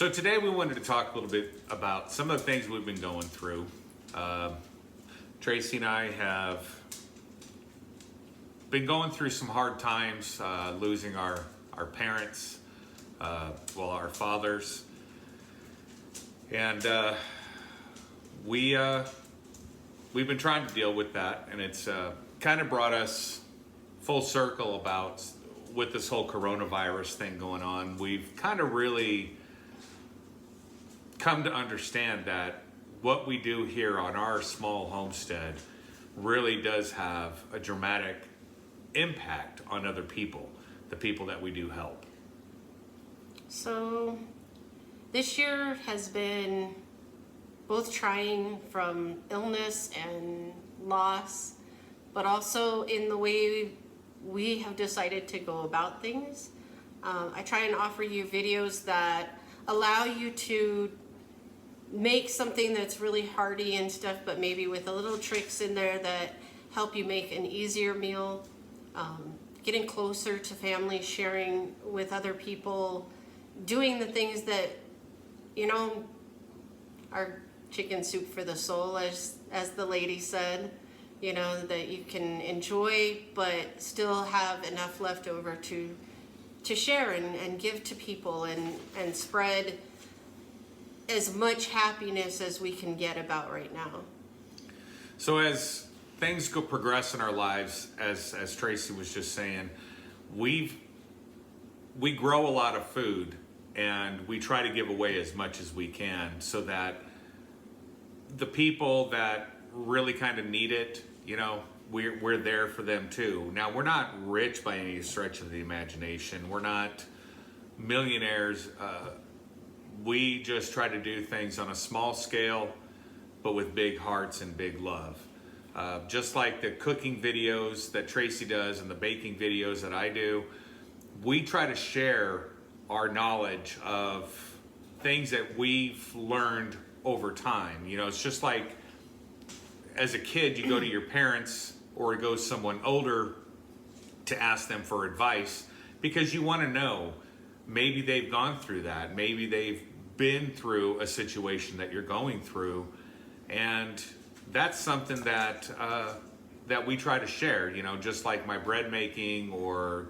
So today we wanted to talk a little bit about some of the things we've been going through. Tracy and I have been going through some hard times, losing our parents, our fathers. And we've been trying to deal with that, and it's kind of brought us full circle about with this whole coronavirus thing going on. We've kind of really come to understand that what we do here on our small homestead really does have a dramatic impact on other people, the people that we do help. So this year has been both trying from illness and loss, but also in the way we have decided to go about things. I try and offer you videos that allow you to make something that's really hearty and stuff, but maybe with a little tricks in there that help you make an easier meal, getting closer to family, sharing with other people, doing the things that, are chicken soup for the soul, as the lady said, that you can enjoy, but still have enough left over to share and give to people and spread as much happiness as we can get about right now. So as things progress in our lives, as Tracy was just saying, we grow a lot of food, and we try to give away as much as we can so that the people that really kind of need it, we're there for them too. Now, we're not rich by any stretch of the imagination. We're not millionaires. We just try to do things on a small scale, but with big hearts and big love. Just like the cooking videos that Tracy does and the baking videos that I do, we try to share our knowledge of things that we've learned over time. It's just like as a kid, you go to your parents or go someone older to ask them for advice because you want to know, maybe they've gone through that. Maybe they've been through a situation that you're going through. And that's something that we try to share, just like my bread making or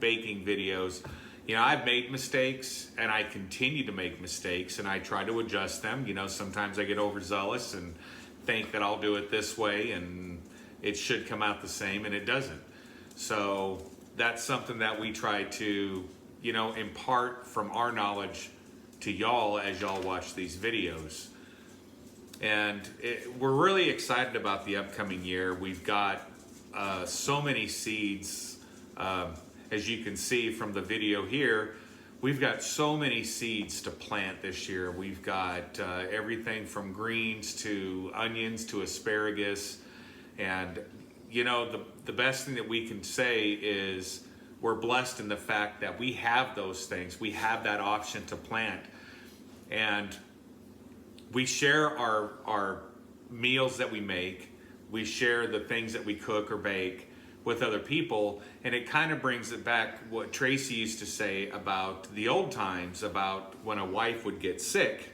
baking videos. I've made mistakes and I continue to make mistakes and I try to adjust them. Sometimes I get overzealous and think that I'll do it this way and it should come out the same, and it doesn't. So that's something that we try to, impart from our knowledge to y'all as y'all watch these videos. And we're really excited about the upcoming year. We've got so many seeds. As you can see from the video here, we've got so many seeds to plant this year. We've got everything from greens to onions to asparagus. And, the best thing that we can say is we're blessed in the fact that we have those things. We have that option to plant. And we share our meals that we make. We share the things that we cook or bake with other people, and it kind of brings it back what Tracy used to say about the old times, about when a wife would get sick,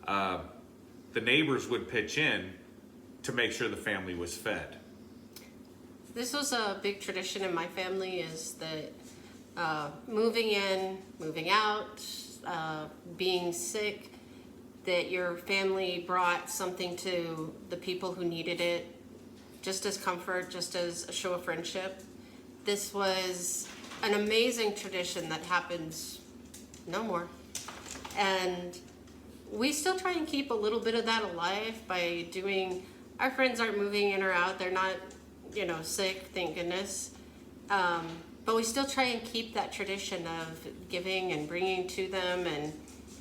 the neighbors would pitch in to make sure the family was fed. This was a big tradition in my family, is that moving in, moving out, being sick, that your family brought something to the people who needed it, just as comfort, just as a show of friendship. This was an amazing tradition that happens no more. And we still try and keep a little bit of that alive by doing, our friends aren't moving in or out, they're not, sick, thank goodness. But we still try and keep that tradition of giving and bringing to them. And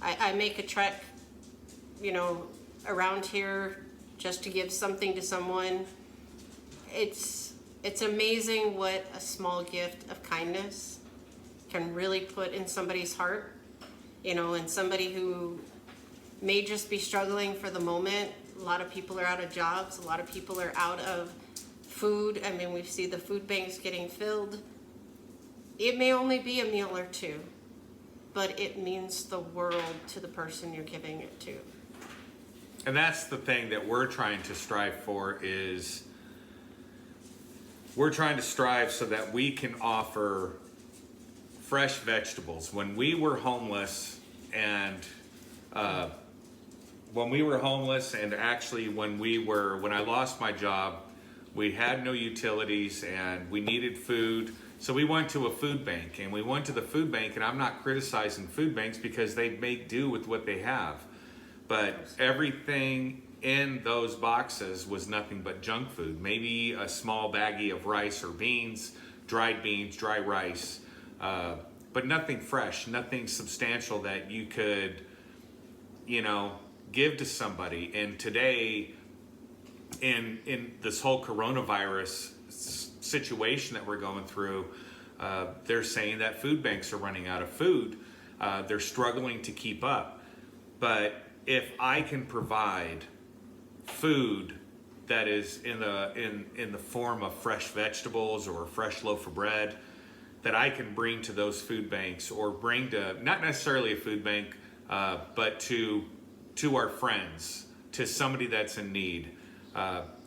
I make a trek, around here just to give something to someone. It's amazing what a small gift of kindness can really put in somebody's heart, and somebody who may just be struggling for the moment. A lot of people are out of jobs. A lot of people are out of food. We see the food banks getting filled. It may only be a meal or two, but it means the world to the person you're giving it to. And that's the thing that we're trying to strive for, is we're trying to strive so that we can offer fresh vegetables. When we were homeless and actually when I lost my job, we had no utilities and we needed food. So we went to a food bank, and we went to the food bank, and I'm not criticizing food banks because they make do with what they have. But everything in those boxes was nothing but junk food. Maybe a small baggie of rice or beans, dry rice, but nothing fresh, nothing substantial that you could, give to somebody. And today, in this whole coronavirus situation that we're going through, they're saying that food banks are running out of food. They're struggling to keep up. But if I can provide food that is in the form of fresh vegetables or a fresh loaf of bread that I can bring to those food banks, or bring to, not necessarily a food bank, but to our friends, to somebody that's in need,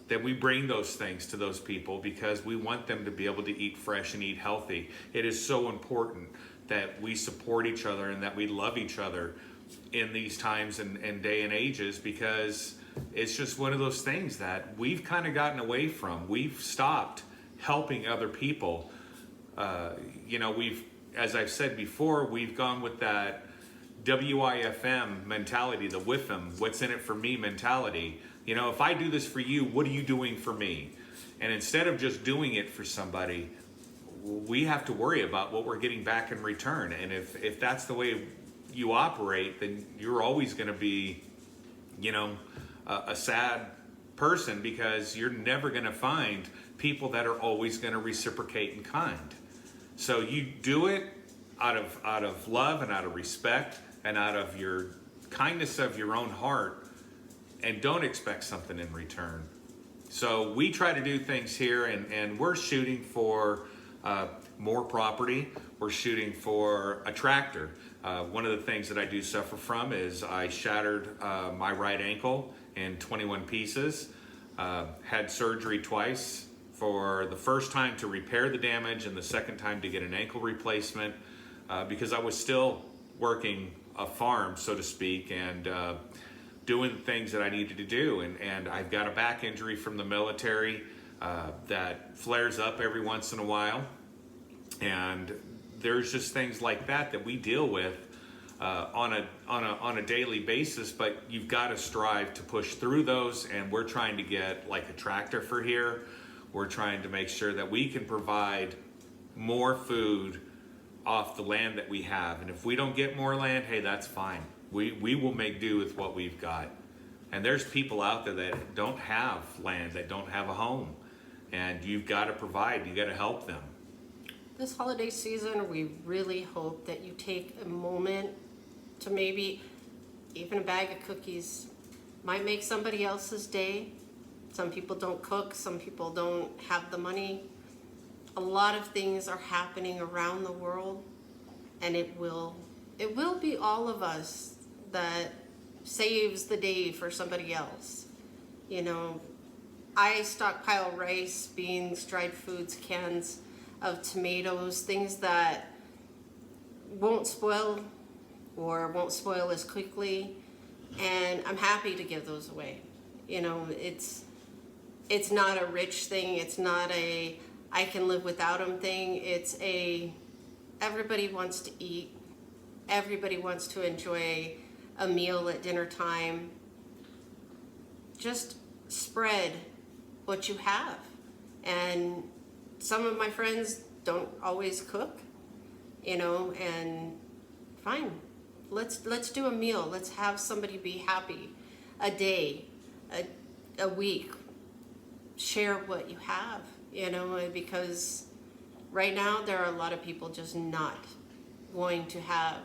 that we bring those things to those people because we want them to be able to eat fresh and eat healthy. It is so important that we support each other and that we love each other in these times and day and ages, because it's just one of those things that we've kind of gotten away from. We've stopped helping other people. We've, as I've said before, we've gone with that WIFM mentality, the WIFM, what's in it for me mentality. If I do this for you, what are you doing for me? And instead of just doing it for somebody, we have to worry about what we're getting back in return. And if that's the way you operate, then you're always going to be, a sad person, because you're never going to find people that are always going to reciprocate in kind. So you do it out of love and out of respect and out of your kindness of your own heart, and don't expect something in return. So we try to do things here, and we're shooting for more property. We're shooting for a tractor. One of the things that I do suffer from is I shattered my right ankle in 21 pieces. Had surgery twice, for the first time to repair the damage and the second time to get an ankle replacement, because I was still working a farm, so to speak, and doing things that I needed to do. And I've got a back injury from the military that flares up every once in a while. And there's just things like that we deal with on a daily basis, but you've got to strive to push through those. And we're trying to get like a tractor for here. We're trying to make sure that we can provide more food off the land that we have. And if we don't get more land, hey, that's fine. We will make do with what we've got. And there's people out there that don't have land, that don't have a home. And you've got to provide, you got to help them. This holiday season, we really hope that you take a moment to maybe even a bag of cookies might make somebody else's day. Some people don't cook, some people don't have the money. A lot of things are happening around the world, and it will be all of us that saves the day for somebody else. I stockpile rice, beans, dried foods, cans of tomatoes, things that won't spoil or won't spoil as quickly, and I'm happy to give those away. It's not a rich thing, it's not a I can live without them thing. It's everybody wants to eat, everybody wants to enjoy a meal at dinner time. Just spread what you have. And some of my friends don't always cook, and fine. Let's do a meal. Let's have somebody be happy. A day, a week. Share what you have, because right now there are a lot of people just not going to have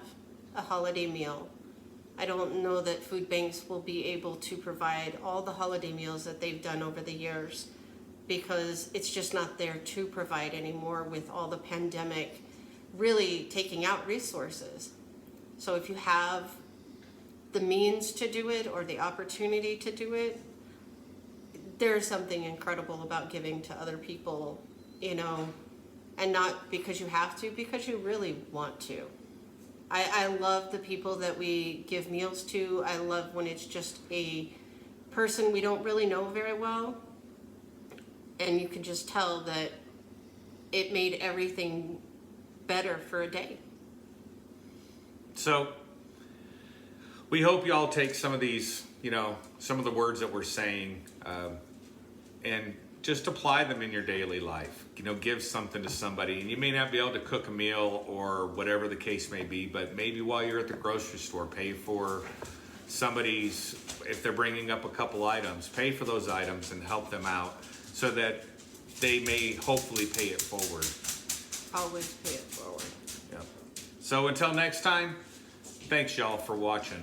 a holiday meal. I don't know that food banks will be able to provide all the holiday meals that they've done over the years, because it's just not there to provide anymore with all the pandemic really taking out resources. So if you have the means to do it or the opportunity to do it, there's something incredible about giving to other people, you know, and not because you have to, because you really want to. I love the people that we give meals to. I love when it's just a person we don't really know very well, and you can just tell that it made everything better for a day. So we hope y'all take some of these, you know, some of the words that we're saying, and just apply them in your daily life. You know, give something to somebody. And you may not be able to cook a meal or whatever the case may be, but maybe while you're at the grocery store, pay for somebody's, if they're bringing up a couple items, pay for those items and help them out so that they may hopefully pay it forward. Always pay it forward. Yep. So until next time, thanks y'all for watching.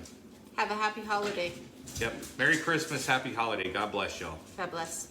Have a happy holiday. Yep. Merry Christmas, Happy Holiday. God bless y'all. God bless.